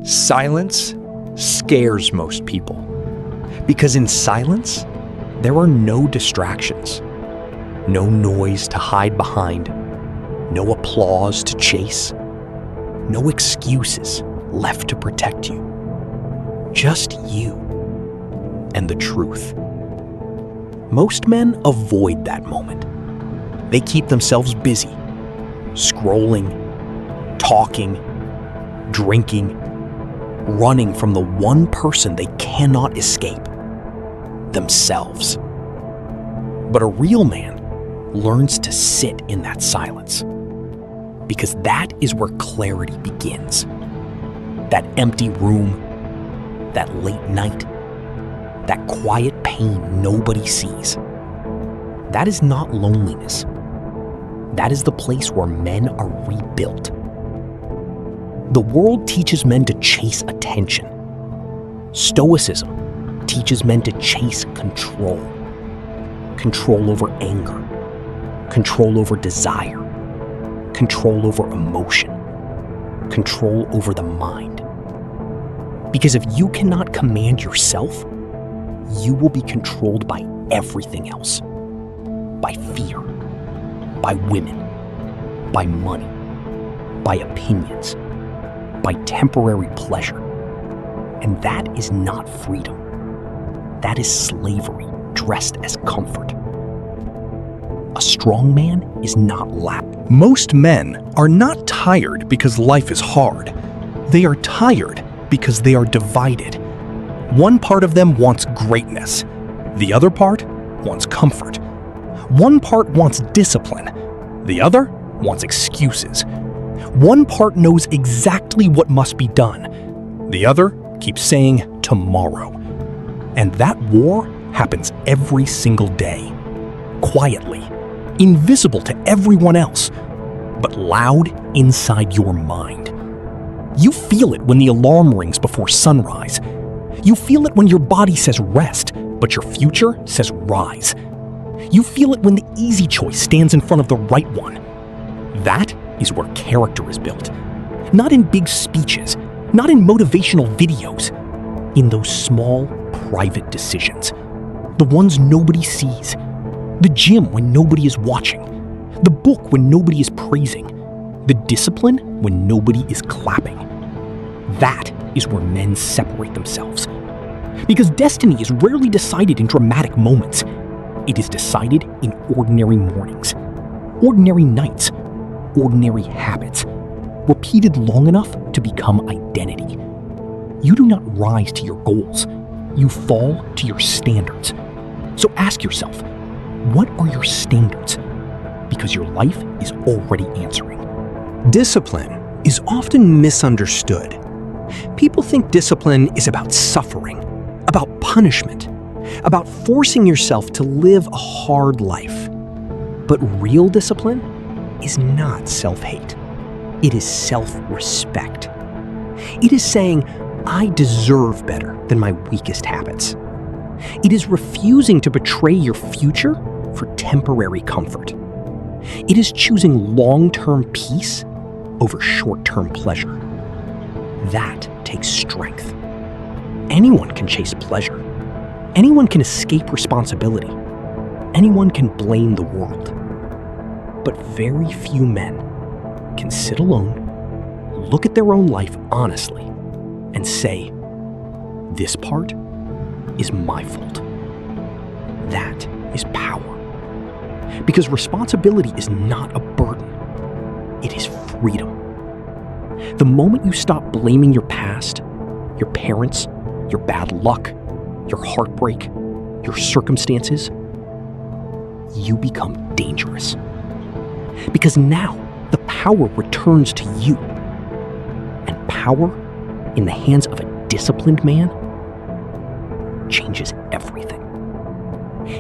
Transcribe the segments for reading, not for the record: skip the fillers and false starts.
Silence scares most people because in silence, there are no distractions, no noise to hide behind, no applause to chase, no excuses left to protect you. Just you and the truth. Most men avoid that moment. They keep themselves busy, scrolling, talking, drinking, running from the one person they cannot escape, themselves. But a real man learns to sit in that silence, because that is where clarity begins. That empty room, that late night, that quiet pain nobody sees. That is not loneliness. That is the place where men are rebuilt. The world teaches men to chase attention. Stoicism teaches men to chase control. Control over anger, control over desire, control over emotion, control over the mind. Because if you cannot command yourself, you will be controlled by everything else. By fear, by women, by money, by opinions, by temporary pleasure. And that is not freedom. That is slavery dressed as comfort. A strong man is not loud. Most men are not tired because life is hard. They are tired because they are divided. One part of them wants greatness. The other part wants comfort. One part wants discipline. The other wants excuses. One part knows exactly what must be done. The other keeps saying tomorrow. And that war happens every single day. Quietly, invisible to everyone else, but loud inside your mind. You feel it when the alarm rings before sunrise. You feel it when your body says rest, but your future says rise. You feel it when the easy choice stands in front of the right one. That is where character is built. Not in big speeches, not in motivational videos. In those small, private decisions. The ones nobody sees. The gym when nobody is watching. The book when nobody is praising. The discipline when nobody is clapping. That is where men separate themselves. Because destiny is rarely decided in dramatic moments. It is decided in ordinary mornings, ordinary nights, ordinary habits, repeated long enough to become identity. You do not rise to your goals. You fall to your standards. So ask yourself, what are your standards? Because your life is already answering. Discipline is often misunderstood. People think discipline is about suffering, about punishment, about forcing yourself to live a hard life. But real discipline is not self-hate. It is self-respect. It is saying, I deserve better than my weakest habits. It is refusing to betray your future for temporary comfort. It is choosing long-term peace over short-term pleasure. That takes strength. Anyone can chase pleasure. Anyone can escape responsibility. Anyone can blame the world. But very few men can sit alone, look at their own life honestly, and say, this part is my fault. That is power. Because responsibility is not a burden. It is freedom. The moment you stop blaming your past, your parents, your bad luck, your heartbreak, your circumstances, you become dangerous. Because now the power returns to you. And power in the hands of a disciplined man changes everything.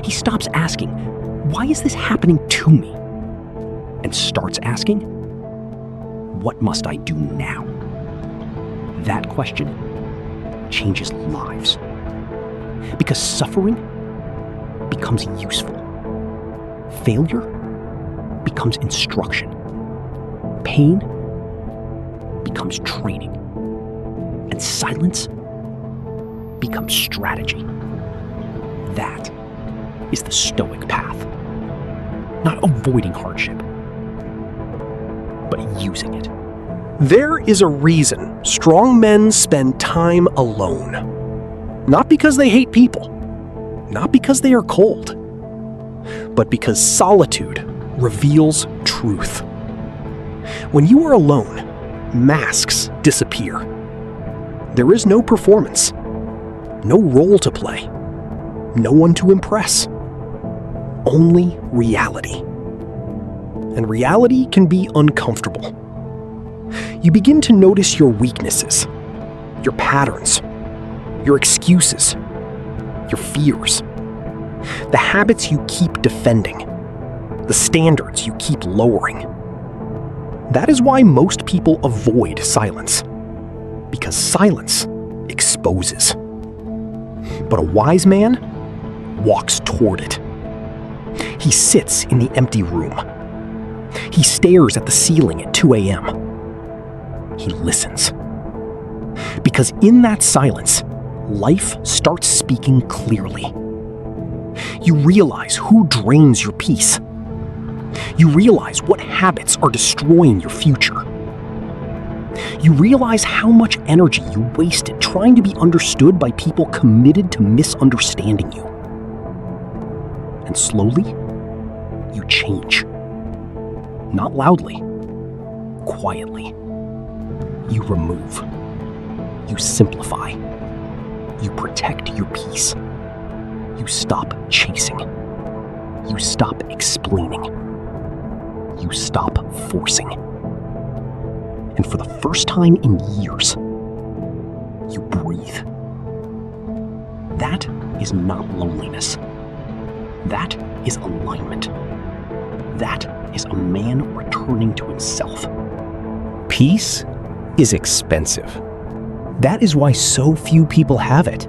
He stops asking, why is this happening to me? And starts asking, what must I do now? That question changes lives. Because suffering becomes useful. Failure becomes instruction. Pain becomes training. and silence becomes strategy. That is the Stoic path. Not avoiding hardship, but using it. There is a reason strong men spend time alone. Not because they hate people, not because they are cold, but because solitude reveals truth. When you are alone, masks disappear. There is no performance, no role to play, no one to impress. Only reality. And reality can be uncomfortable. You begin to notice your weaknesses, your patterns, your excuses, your fears, the habits you keep defending, the standards you keep lowering. That is why most people avoid silence, because silence exposes. But a wise man walks toward it. He sits in the empty room. He stares at the ceiling at 2 a.m. He listens. Because in that silence, life starts speaking clearly. You realize who drains your peace. You realize what habits are destroying your future. You realize how much energy you wasted trying to be understood by people committed to misunderstanding you. And slowly, you change. Not loudly, quietly. You remove. You simplify. You protect your peace. You stop chasing. You stop explaining. You stop forcing. And for the first time in years, you breathe. That is not loneliness. That is alignment. That is a man returning to himself. Peace is expensive. That is why so few people have it.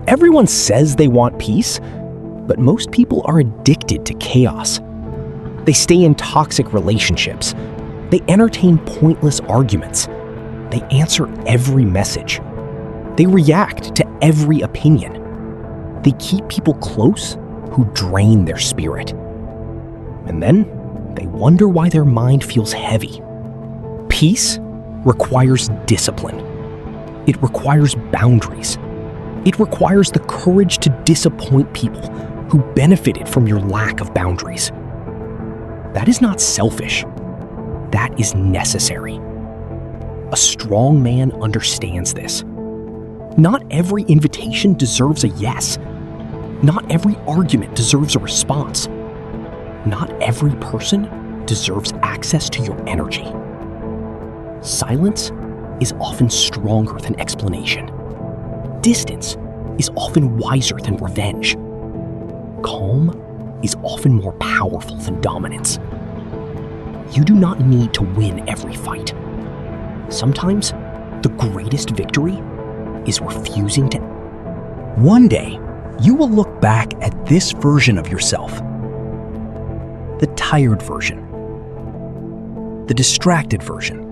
Everyone says they want peace, but most people are addicted to chaos. They stay in toxic relationships. They entertain pointless arguments. They answer every message. They react to every opinion. They keep people close who drain their spirit. And then they wonder why their mind feels heavy. Peace requires discipline. It requires boundaries. It requires the courage to disappoint people who benefited from your lack of boundaries. That is not selfish. That is necessary. A strong man understands this. Not every invitation deserves a yes. Not every argument deserves a response. Not every person deserves access to your energy. Silence is often stronger than explanation. Distance is often wiser than revenge. Calm is often more powerful than dominance. You do not need to win every fight. Sometimes, the greatest victory is refusing to. One day, you will look back at this version of yourself. The tired version. The distracted version.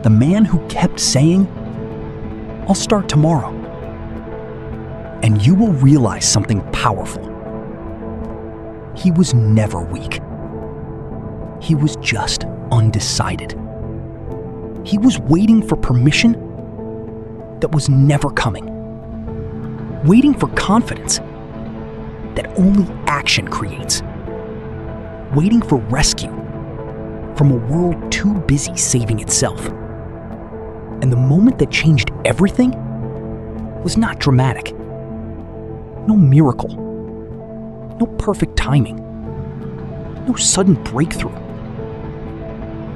The man who kept saying, "I'll start tomorrow." And you will realize something powerful. He was never weak. He was just undecided. He was waiting for permission that was never coming. Waiting for confidence that only action creates. Waiting for rescue from a world too busy saving itself. And the moment that changed everything was not dramatic. No miracle. No perfect timing. No sudden breakthrough.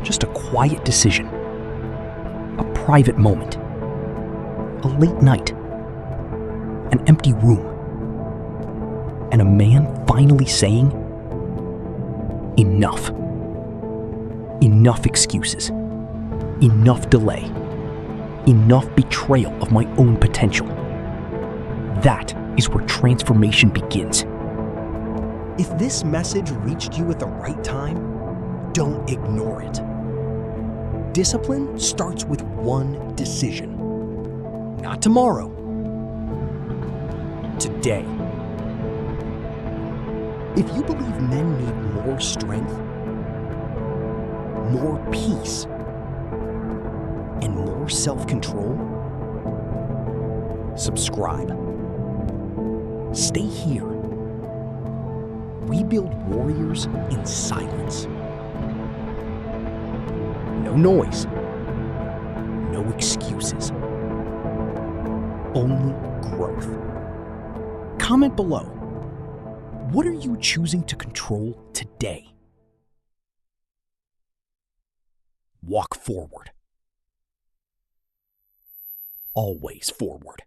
Just a quiet decision. A private moment. A late night. An empty room. And a man finally saying, "Enough. Enough excuses. Enough delay. Enough betrayal of my own potential." That is where transformation begins. If this message reached you at the right time, don't ignore it. Discipline starts with one decision. Not tomorrow. Today. If you believe men need more strength, more peace, and more self-control, subscribe. Stay here. We build warriors in silence. No noise. No excuses. Only growth. Comment below. What are you choosing to control today? Walk forward. Always forward.